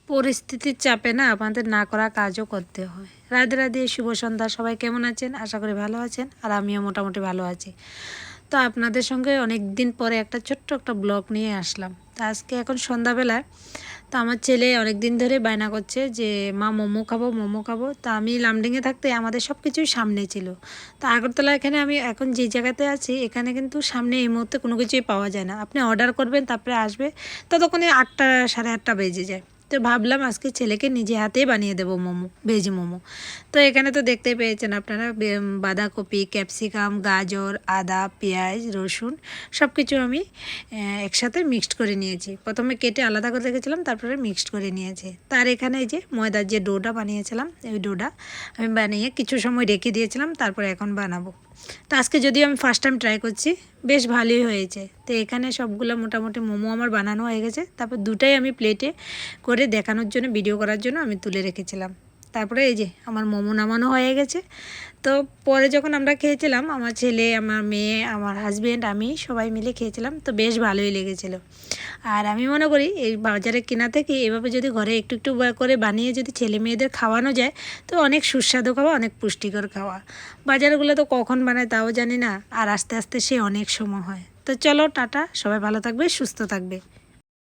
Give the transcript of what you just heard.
পরিস্থিতির চাপে না আমাদের না করা কাজও করতে হয়। রাধে রাধে, শুভ সন্ধ্যা। সবাই কেমন আছেন? আশা করি ভালো আছেন, আর আমিও মোটামুটি ভালো আছি। তো আপনাদের সঙ্গে অনেক দিন পরে একটা ছোট্ট একটা ব্লগ নিয়ে আসলাম। তো আজকে এখন সন্ধ্যাবেলায় তো আমার ছেলে অনেক দিন ধরে বায়না করছে যে মা মোমো খাবো, মোমো খাবো। তা আমি লামডিংয়ে থাকতে আমাদের সব কিছুই সামনে ছিল। তো আগরতলা এখানে আমি এখন যে জায়গাতে আছি এখানে কিন্তু সামনে এই মুহূর্তে কোনো কিছুই পাওয়া যায় না। আপনি অর্ডার করবেন তারপরে আসবে, ততক্ষণে 8টা সাড়ে 8টা বেজে যায়। তো ভাবলাম আজকে ছেলেকে নিজে হাতেই বানিয়ে দেবো মোমো, ভেজ মোমো। তো এখানে তো দেখতেই পেয়েছেন আপনারা, বাঁধাকপি, ক্যাপসিকাম, গাজর, আদা, পেঁয়াজ, রসুন সব কিছু আমি একসাথে মিক্সড করে নিয়েছি। প্রথমে কেটে আলাদা করে রেখেছিলাম, তারপরে মিক্সড করে নিয়েছি। তার এখানে এই যে ময়দার যে ডোটা বানিয়েছিলাম, ওই ডোটা আমি বানিয়ে কিছু সময় রেখে দিয়েছিলাম, তারপরে এখন বানাবো। তো আজকে যদিও আমি ফার্স্ট টাইম ট্রাই করছি, বেশ ভালোই হয়েছে। তো এখানে সবগুলো মোটামুটি মোমো আমার বানানো হয়ে গেছে। তারপর দুটাই আমি প্লেটে করে দেখানোর জন্য, ভিডিও করার জন্য আমি তুলে রেখেছিলাম। তারপরে এই যে আমার মোমো নামানো হয়ে গেছে। তো পরে যখন আমরা খেয়েছিলাম, আমার ছেলে, আমার মেয়ে, আমার হাজব্যান্ড, আমি সবাই মিলে খেয়েছিলাম, তো বেশ ভালোই লেগেছিলো। আর আমি মনে করি এই বাজারে কেনা থেকে এভাবে যদি ঘরে একটু একটু করে বানিয়ে যদি ছেলে মেয়েদের খাওয়ানো যায়, তো অনেক সুস্বাদু খাওয়া, অনেক পুষ্টিকর খাওয়া। বাজারগুলো তো কখন বানায় তাও জানি না, আর আস্তে আস্তে সে অনেক সময় হয়। তো চলো টাটা, সবাই ভালো থাকবে, সুস্থ থাকবে।